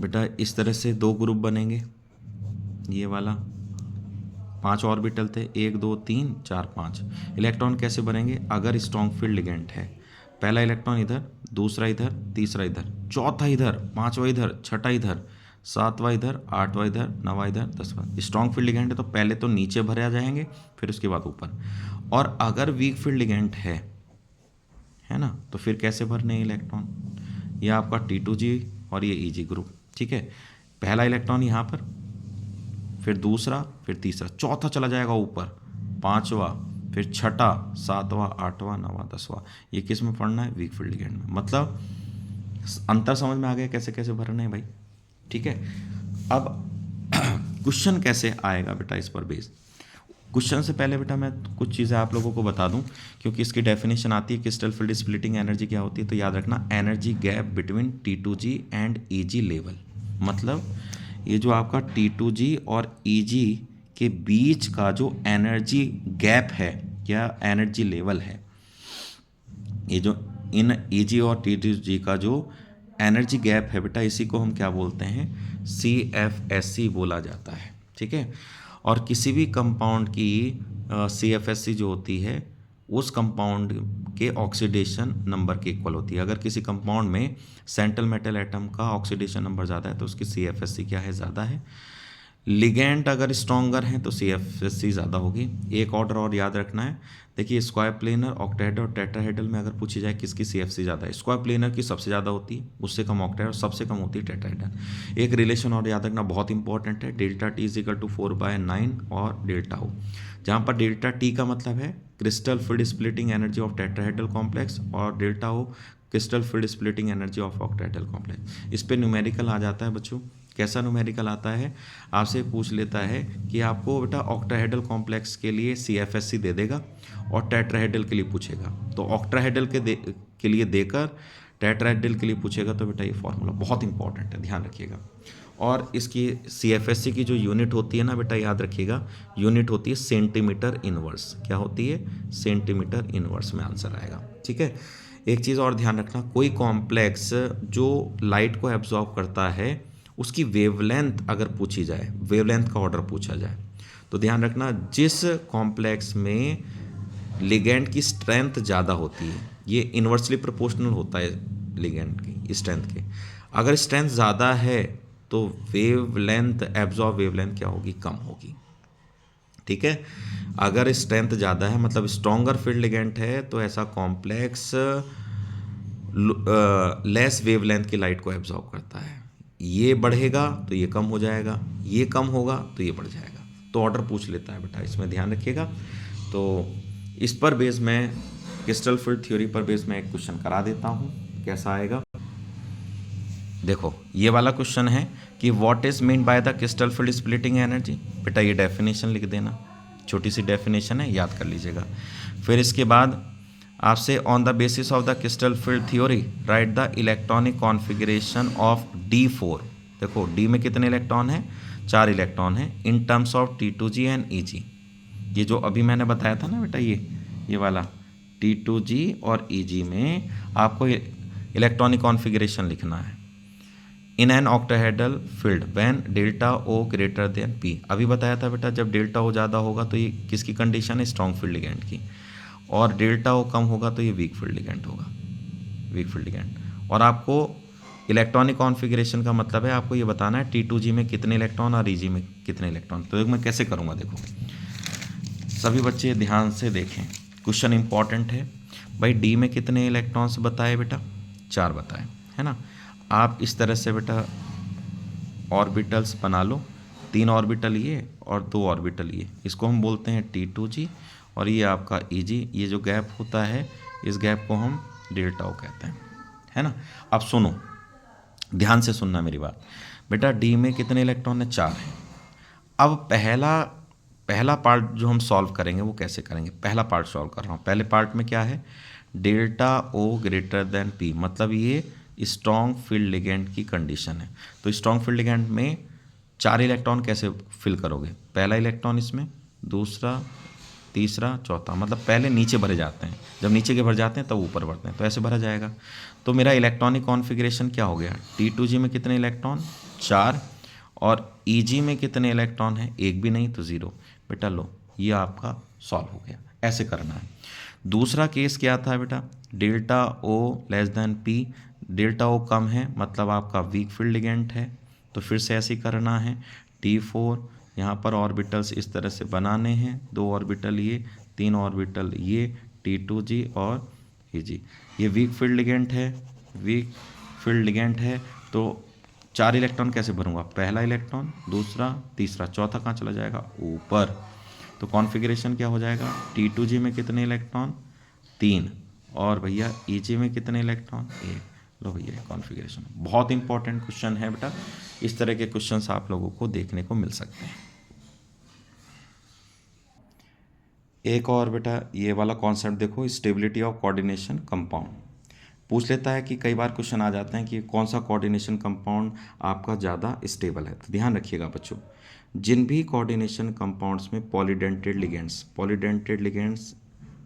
बेटा, इस तरह से 2 ग्रुप बनेंगे, ये वाला 5 ऑर्बिटल थे, 1 2 3 4 5। इलेक्ट्रॉन कैसे भरेंगे, अगर स्ट्रॉन्ग फील्ड लिगेंड है, पहला इलेक्ट्रॉन इधर, दूसरा इधर, तीसरा इधर, चौथा इधर, पांचवा इधर, छठा इधर, सातवां इधर, आठवां इधर, नौवां इधर, 10वां। स्ट्रॉन्ग फील्ड लिगेंड है तो पहले तो नीचे भरे आ जाएंगे, फिर उसके बाद ऊपर। और अगर वीक फील्ड लिगेंड है ना, तो फिर कैसे भरने हैं इलेक्ट्रॉन, ये आपका T2G और ये Eg ग्रुप, ठीक है। पहला इलेक्ट्रॉन यहाँ पर, फिर दूसरा, फिर तीसरा, चौथा चला जाएगा ऊपर, पांचवा, फिर छठा, सातवां, आठवां, नौवां, 10वां। ये किस में पढ़ना है, वीक फील्ड लिगेंड में। मतलब अंतर समझ में आ गया कैसे कैसे भरने हैं भाई, ठीक है। अब क्वेश्चन कैसे आएगा बेटा इस पर बेस्ड। क्वेश्चन से पहले बेटा मैं कुछ चीज़ें आप लोगों को बता दूं, क्योंकि इसकी डेफिनेशन आती है क्रिस्टल फील्ड स्प्लिटिंग एनर्जी क्या होती है। तो याद रखना, energy gap between T2G and Eg level. मतलब ये जो आपका T2G और Eg के बीच का जो एनर्जी गैप है या एनर्जी लेवल है, ये जो इन Eg और T2G का जो एनर्जी गैप है बेटा, इसी को हम क्या बोलते हैं, CFSE बोला जाता है, ठीक है। और किसी भी कंपाउंड की CFSE जो होती है उस कंपाउंड के ऑक्सीडेशन नंबर के इक्वल होती है। अगर किसी कंपाउंड में सेंट्रल मेटल एटम का ऑक्सीडेशन नंबर ज़्यादा है तो उसकी CFSE क्या है, ज़्यादा है। लिगेंड अगर स्ट्रॉन्गर हैं तो CFSE ज़्यादा होगी। एक ऑर्डर और याद रखना है, देखिए स्क्वायर प्लेनर, ऑक्टाहेड्रल और टेट्राहेड्रल में अगर पूछी जाए किसकी CFSE ज़्यादा है, स्क्वायर प्लेनर की सबसे ज़्यादा होती है, उससे कम ऑक्टाहेड्रल, सबसे कम होती है टेट्राहेड्रल। एक रिलेशन और याद रखना बहुत इंपॉर्टेंट है, डेल्टा T = 4/9 और डेल्टा O, जहाँ पर डेल्टा T का मतलब है crystal field splitting energy of tetrahedral complex और delta O crystal field splitting energy of octahedral complex. इस पर न्यूमेरिकल आ जाता है बच्चों। कैसा न्यूमेरिकल आता है, आपसे पूछ लेता है कि आपको बेटा ऑक्टाहेड्रल कॉम्प्लेक्स के लिए CFSE दे देगा और टेट्राहेड्रल के लिए पूछेगा, तो ऑक्टाहेड्रल के लिए देकर टेट्राहेड्रल के लिए पूछेगा, तो बेटा ये फॉर्मूला बहुत इंपॉर्टेंट है, ध्यान रखिएगा। और इसकी CFSE की जो यूनिट होती है ना बेटा, याद रखिएगा, यूनिट होती है सेंटीमीटर इनवर्स। क्या होती है, सेंटीमीटर इनवर्स में आंसर आएगा, ठीक है। एक चीज़ और ध्यान रखना, कोई कॉम्प्लेक्स जो लाइट को एब्जॉर्ब करता है उसकी वेवलेंथ अगर पूछी जाए, वेवलेंथ का ऑर्डर पूछा जाए, तो ध्यान रखना जिस कॉम्प्लेक्स में लिगेंड की स्ट्रेंथ ज़्यादा होती है, ये इन्वर्सली प्रोपोर्शनल होता है लिगेंड की स्ट्रेंथ के, अगर स्ट्रेंथ ज़्यादा है तो वेवलेंथ, एब्जॉर्ब वेवलेंथ क्या होगी, कम होगी, ठीक है। अगर स्ट्रेंथ ज़्यादा है मतलब स्ट्रॉन्गर फील्ड लिगेंड है तो ऐसा कॉम्प्लेक्स लेस वेवलेंथ की लाइट को एब्जॉर्ब करता है। ये बढ़ेगा तो ये कम हो जाएगा, ये कम होगा तो ये बढ़ जाएगा। तो ऑर्डर पूछ लेता है बेटा, इसमें ध्यान रखिएगा। तो इस पर बेस मैं क्रिस्टल फील्ड थ्योरी पर बेस मैं एक क्वेश्चन करा देता हूँ, कैसा आएगा देखो। ये वाला क्वेश्चन है कि what is mean by the crystal field splitting energy. बेटा ये डेफिनेशन लिख देना, छोटी सी डेफिनेशन है, याद कर लीजिएगा। फिर इसके बाद आपसे on the basis of the crystal field theory right the electronic configuration of D4। देखो डी में कितने इलेक्ट्रॉन हैं, 4 इलेक्ट्रॉन हैं, in terms of T2G and EG। ये जो अभी मैंने बताया था ना बेटा, ये वाला T2G और EG में आपको इलेक्ट्रॉनिक कॉन्फ़िगरेशन लिखना है in an octahedral field when delta O greater than P। अभी बताया था बेटा, जब डेल्टा ओ ज़्यादा होगा तो ये किसकी कंडीशन है, स्ट्रॉन्ग फील्ड लिगेंड की, और डेल्टा ओ कम होगा तो ये वीक फील्ड लिगेंड होगा, वीक फील्ड लिगेंड। और आपको इलेक्ट्रॉनिक कॉन्फ़िगरेशन का मतलब है आपको ये बताना है T2G में कितने इलेक्ट्रॉन और EG में कितने इलेक्ट्रॉन। तो मैं कैसे करूँगा देखो, सभी बच्चे ध्यान से देखें, क्वेश्चन इंपॉर्टेंट है भाई। डी में कितने इलेक्ट्रॉन्स बताए बेटा, 4 बताए, है ना। आप इस तरह से बेटा ऑर्बिटल्स बना लो, 3 ऑर्बिटल ये और 2 ऑर्बिटल ये, इसको हम बोलते हैं T2G, और ये आपका EG। ये जो गैप होता है इस गैप को हम डेल्टा ओ कहते हैं, है ना। अब सुनो, ध्यान से सुनना मेरी बात बेटा। डी में कितने इलेक्ट्रॉन है, 4 हैं। अब पहला पार्ट जो हम सॉल्व करेंगे वो कैसे करेंगे, पहला पार्ट सॉल्व कर रहा हूँ। पहले पार्ट में क्या है, delta O greater than P, मतलब ये स्ट्रॉन्ग फील्ड लिगेंड की कंडीशन है। तो स्ट्रॉन्ग फील्ड लिगेंड में 4 इलेक्ट्रॉन कैसे फिल करोगे, पहला इलेक्ट्रॉन इसमें, दूसरा, तीसरा, चौथा, मतलब पहले नीचे भरे जाते हैं, जब नीचे के भर जाते हैं तब ऊपर बढ़ते हैं, तो ऐसे भरा जाएगा। तो मेरा इलेक्ट्रॉनिक कॉन्फ़िगरेशन क्या हो गया, T2G में कितने इलेक्ट्रॉन, 4, और EG में कितने इलेक्ट्रॉन हैं, एक भी नहीं तो 0। बेटा लो, ये आपका सॉल्व हो गया, ऐसे करना है। दूसरा केस क्या था बेटा, डेल्टा ओ लेस देन P, डेल्टा ओ कम है मतलब आपका वीक फील्ड लिगेंड है, तो फिर से ऐसे ही करना है। T4 यहाँ पर ऑर्बिटल्स इस तरह से बनाने हैं, 2 ऑर्बिटल ये, 3 ऑर्बिटल ये, T2G और EG। ये वीक फील्ड लिगेंड है, वीक फील्ड लिगेंड है, तो 4 इलेक्ट्रॉन कैसे भरूंगा, पहला इलेक्ट्रॉन, दूसरा, तीसरा, चौथा कहाँ चला जाएगा, ऊपर। तो कॉन्फ़िगरेशन क्या हो जाएगा, T2G में कितने इलेक्ट्रॉन, 3, और भैया EG में कितने इलेक्ट्रॉन, 1। लो भैया कॉन्फ़िगरेशन। बहुत इंपॉर्टेंट क्वेश्चन है बेटा, इस तरह के क्वेश्चंस आप लोगों को देखने को मिल सकते हैं। एक और बेटा ये वाला कॉन्सेप्ट देखो, स्टेबिलिटी ऑफ कोऑर्डिनेशन कंपाउंड। पूछ लेता है कि कई बार क्वेश्चन आ जाते हैं कि कौन सा कोऑर्डिनेशन कंपाउंड आपका ज़्यादा स्टेबल है। तो ध्यान रखिएगा बच्चों, जिन भी कोऑर्डिनेशन कंपाउंड्स में पॉलीडेंटेड लिगेंड्स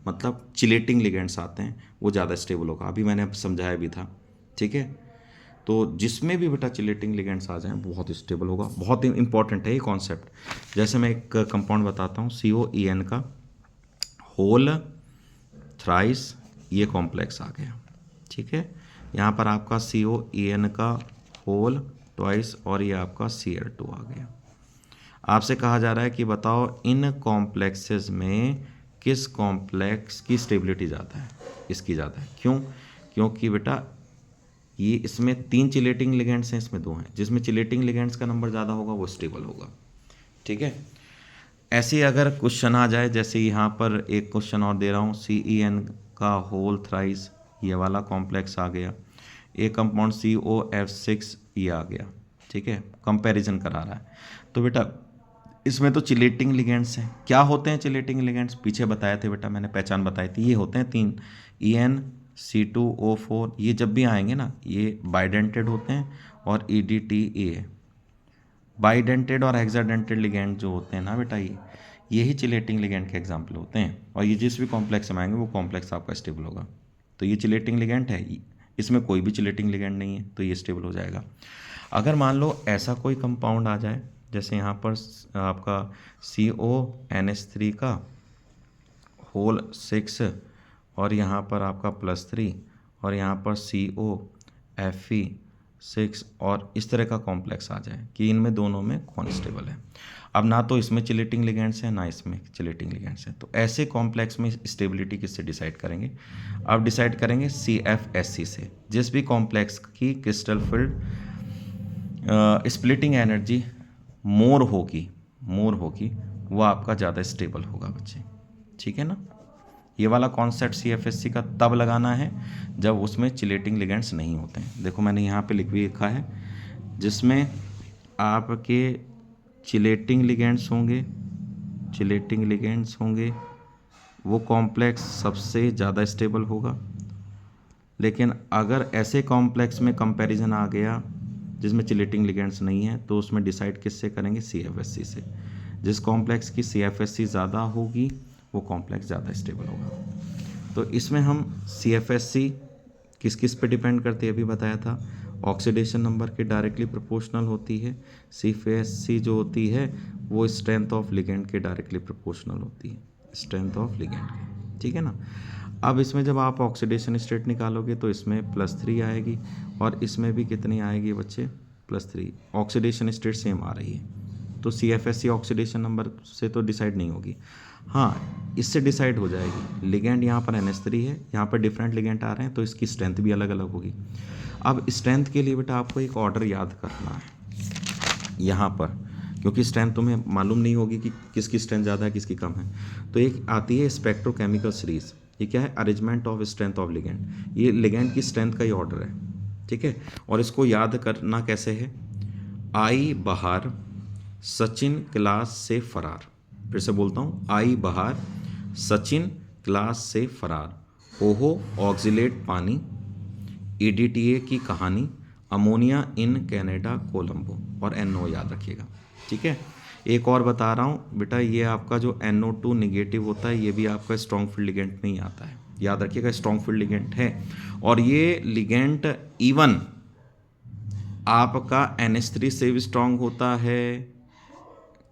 मतलब चिलेटिंग लिगेंड्स आते हैं वो ज़्यादा स्टेबल होगा। अभी मैंने समझाया भी था, ठीक है। तो जिसमें भी बेटा चिलेटिंग लिगेंड्स आ जाएं बहुत स्टेबल होगा। बहुत इंपॉर्टेंट है ये कॉन्सेप्ट। जैसे मैं एक कंपाउंड बताता हूँ, COEN का होल थ्राइस, ये कॉम्प्लेक्स आ गया, ठीक है। यहाँ पर आपका COEN का होल ट्वाइस, और ये आपका Cl2 आ गया। आपसे कहा जा रहा है कि बताओ इन कॉम्प्लेक्सेस में किस कॉम्प्लेक्स की स्टेबिलिटी ज़्यादा है, इसकी ज़्यादा है। क्यों, क्योंकि बेटा ये इसमें 3 चिलेटिंग लिगेंड्स हैं, इसमें 2 हैं। जिसमें चिलेटिंग लिगेंड्स का नंबर ज़्यादा होगा वो स्टेबल होगा, ठीक है। ऐसे अगर क्वेश्चन आ जाए, जैसे यहाँ पर एक क्वेश्चन और दे रहा हूँ, CEN का होल थ्राइस, ये वाला कॉम्प्लेक्स आ गया। एक कंपाउंड COF6 ये आ गया, ठीक है। कंपैरिजन करा रहा है, तो बेटा इसमें तो चिलेटिंग लिगेंड्स हैं। क्या होते हैं चिलेटिंग लिगेंड्स, पीछे बताए थे बेटा, मैंने पहचान बताई थी। ये होते हैं 3, EN, C2O4, ये जब भी आएंगे ना ये बाइडेंटेड होते हैं, और EDTA बाइडेंटेड और हेक्साडेंटेड लिगेंड जो होते हैं ना बेटा, यही चिलेटिंग लिगेंड के एग्जाम्पल होते हैं। और ये जिस भी कॉम्प्लेक्स में आएंगे वो कॉम्प्लेक्स आपका स्टेबल होगा। तो ये चिलेटिंग लिगेंड है, इसमें कोई भी चिलेटिंग लिगेंड नहीं है, तो ये स्टेबल हो जाएगा। अगर मान लो ऐसा कोई कंपाउंड आ जाए, जैसे यहाँ पर आपका CONH3 का होल 6, और यहाँ पर आपका +3, और यहाँ पर COFe6, और इस तरह का कॉम्प्लेक्स आ जाए कि इनमें दोनों में कौन स्टेबल है। अब ना तो इसमें चिलेटिंग लिगेंड्स हैं ना इसमें चिलेटिंग लिगेंड्स हैं, तो ऐसे कॉम्प्लेक्स में स्टेबिलिटी किससे डिसाइड करेंगे, अब डिसाइड करेंगे CFSC से। जिस भी कॉम्प्लेक्स की क्रिस्टल फील्ड स्प्लिटिंग एनर्जी मोर होगी वो आपका ज़्यादा स्टेबल होगा बच्चे, ठीक है ना। ये वाला कॉन्सेप्ट CFSC का तब लगाना है जब उसमें चिलेटिंग लिगेंड्स नहीं होते हैं। देखो मैंने यहाँ पे लिखा है जिसमें आपके चिलेटिंग लिगेंड्स होंगे वो कॉम्प्लेक्स सबसे ज़्यादा स्टेबल होगा। लेकिन अगर ऐसे कॉम्प्लेक्स में कंपैरिजन आ गया जिसमें चिलेटिंग लिगेंड्स नहीं है तो उसमें डिसाइड किससे करेंगे, CFSC से। जिस कॉम्प्लेक्स की CFSC ज़्यादा होगी वो कॉम्प्लेक्स ज़्यादा स्टेबल होगा। तो इसमें हम CFSC किस किस पे डिपेंड करती है अभी बताया था, ऑक्सीडेशन नंबर के डायरेक्टली प्रोपोर्शनल होती है। CFSC जो होती है वो स्ट्रेंथ ऑफ लिगेंड के डायरेक्टली प्रोपोर्शनल होती है, स्ट्रेंथ ऑफ लिगेंड के, ठीक है ना। अब इसमें जब आप ऑक्सीडेशन स्टेट निकालोगे तो इसमें +3 आएगी और इसमें भी कितनी आएगी बच्चे, +3। ऑक्सीडेशन स्टेट सेम आ रही है तो CFSC ऑक्सीडेशन नंबर से तो डिसाइड नहीं होगी, हाँ इससे डिसाइड हो जाएगी। लिगेंड यहाँ पर NH3 है, यहाँ पर डिफरेंट लिगेंड आ रहे हैं तो इसकी स्ट्रेंथ भी अलग अलग होगी। अब स्ट्रेंथ के लिए बेटा आपको एक ऑर्डर याद करना है यहाँ पर, क्योंकि स्ट्रेंथ तुम्हें मालूम नहीं होगी कि किसकी स्ट्रेंथ ज़्यादा है किसकी कम है। तो एक आती है स्पेक्ट्रोकेमिकल सीरीज, ये क्या है, arrangement of strength of ligand. ये लिगेंड की स्ट्रेंथ का ही ऑर्डर है, ठीक है। और इसको याद करना कैसे है, आई बहार सचिन क्लास से फरार, फिर से बोलता हूँ, आई बहार सचिन क्लास से फरार, ओहो ऑक्जिलेट पानी, EDTA की कहानी, अमोनिया इन कनाडा कोलंबो, और NO याद रखिएगा, ठीक है। एक और बता रहा हूँ बेटा, ये आपका जो NO2 निगेटिव होता है ये भी आपका स्ट्रॉन्ग फील्ड लिगेंड में ही आता है, याद रखिएगा स्ट्रॉन्ग फील्ड लिगेंड है। और ये लिगेंड इवन आपका NH3 से भी स्ट्रॉन्ग होता है,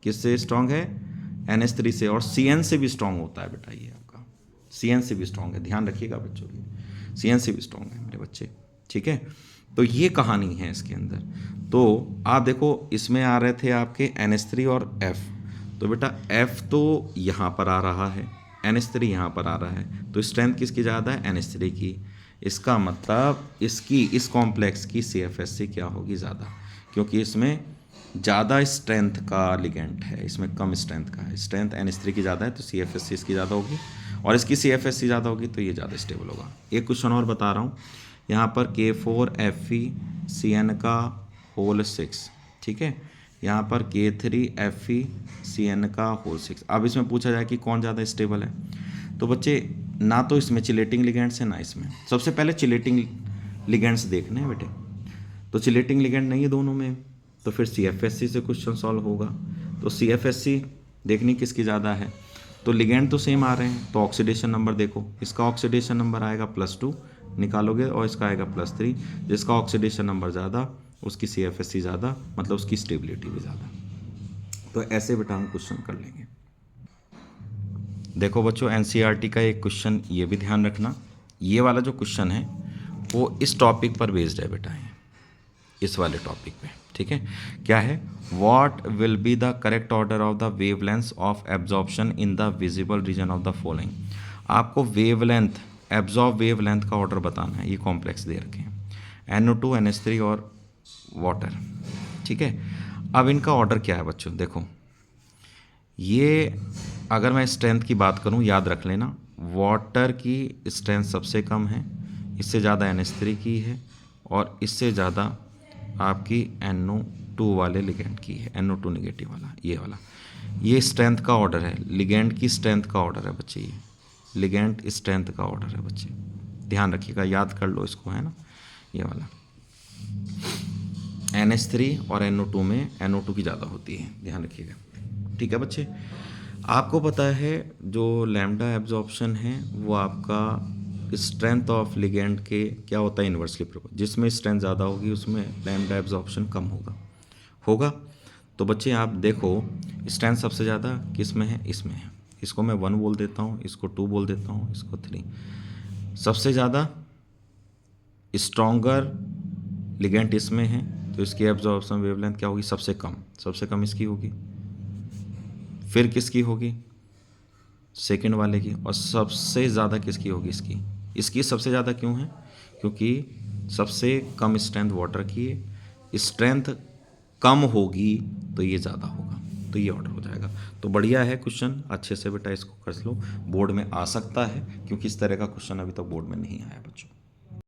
किससे स्ट्रॉन्ग है, NH3 से, और CN से भी स्ट्रॉन्ग होता है बेटा, ये आपका CN से भी स्ट्रॉन्ग है, ध्यान रखिएगा बच्चों की, CN से भी स्ट्रॉन्ग है मेरे बच्चे, ठीक है। तो ये कहानी है इसके अंदर। तो आप देखो इसमें आ रहे थे आपके NH3 और F, तो बेटा F तो यहाँ पर आ रहा है, NH3 यहाँ पर आ रहा है, तो स्ट्रेंथ किसकी ज़्यादा है, NH3 की। इसका मतलब इसकी इस कॉम्प्लेक्स की CFSC क्या होगी, ज़्यादा, क्योंकि इसमें ज़्यादा स्ट्रेंथ का लिगेंड है, इसमें कम स्ट्रेंथ का है। स्ट्रेंथ NH3 की ज़्यादा है तो CFSC इसकी ज़्यादा होगी, और इसकी CFSC ज़्यादा होगी तो ये ज़्यादा स्टेबल होगा। एक क्वेश्चन और बता रहा हूँ, यहाँ पर K4FeCN का होल 6, ठीक है, यहाँ पर K3FeCN का होल 6। अब इसमें पूछा जाए कि कौन ज़्यादा स्टेबल है, तो बच्चे ना तो इसमें चिलेटिंग लिगेंड्स है ना इसमें। सबसे पहले चिलेटिंग लिगेंड्स देखने हैं बेटे, तो चिलेटिंग लिगेंड नहीं है दोनों में, तो फिर CFSC से क्वेश्चन सॉल्व होगा। तो CFSC देखनी किसकी ज़्यादा है, तो लिगेंड तो सेम आ रहे हैं, तो ऑक्सीडेशन नंबर देखो, इसका ऑक्सीडेशन नंबर आएगा +2 निकालोगे और इसका आएगा +3। जिसका ऑक्सीडेशन नंबर ज़्यादा उसकी CFSC ज़्यादा, मतलब उसकी स्टेबिलिटी भी ज़्यादा। तो ऐसे बेटा हम क्वेश्चन कर लेंगे। देखो बच्चों NCERT का एक क्वेश्चन ये भी ध्यान रखना, ये वाला जो क्वेश्चन है वो इस टॉपिक पर बेस्ड है बेटा, इस वाले टॉपिक पे, ठीक है। क्या है, what will be the correct order of the wavelength of absorption in the visible region of the following. आपको वेवलेंथ, एब्जॉर्ब वेवलेंथ का ऑर्डर बताना है, ये कॉम्प्लेक्स दे रखे हैं NO2 NH3 और वाटर, ठीक है। अब इनका ऑर्डर क्या है बच्चों, देखो ये अगर मैं स्ट्रेंथ की बात करूं, याद रख लेना वाटर की स्ट्रेंथ सबसे कम है, इससे ज़्यादा NH3 की है, और इससे ज़्यादा आपकी NO2 वाले लिगेंड की है, NO2 निगेटिव वाला, ये वाला। ये स्ट्रेंथ का ऑर्डर है, लिगेंड की स्ट्रेंथ का ऑर्डर है बच्चे, ये लिगेंड स्ट्रेंथ का ऑर्डर है बच्चे, ध्यान रखिएगा, याद कर लो इसको, है ना। ये वाला NH3 और NO2 में NO2 की ज़्यादा होती है, ध्यान रखिएगा, ठीक है बच्चे। आपको पता है जो लैम्डा एब्जॉर्प्शन है वो आपका स्ट्रेंथ ऑफ लिगेंड के क्या होता है, इन्वर्सली प्रोपोर्शनल। जिसमें स्ट्रेंथ ज़्यादा होगी उसमें लैम्डा एब्जॉर्प्शन कम होगा। तो बच्चे आप देखो स्ट्रेंथ सबसे ज़्यादा किस में है, इसमें है। इसको मैं 1 बोल देता हूँ, इसको 2 बोल देता हूँ, इसको 3। सबसे ज़्यादा स्ट्रॉन्गर लिगेंड इसमें है, तो इसकी एब्जॉर्प्शन वेवलेंथ क्या होगी, सबसे कम इसकी होगी। फिर किसकी होगी, सेकंड वाले की। और सबसे ज़्यादा किसकी होगी, इसकी सबसे ज़्यादा क्यों है, क्योंकि सबसे कम स्ट्रेंथ वाटर की है। स्ट्रेंथ कम होगी तो ये ज़्यादा होगा, तो ये ऑर्डर हो जाएगा। तो बढ़िया है क्वेश्चन, अच्छे से बेटा इसको कर लो, बोर्ड में आ सकता है, क्योंकि इस तरह का क्वेश्चन अभी तक बोर्ड में नहीं आया बच्चों।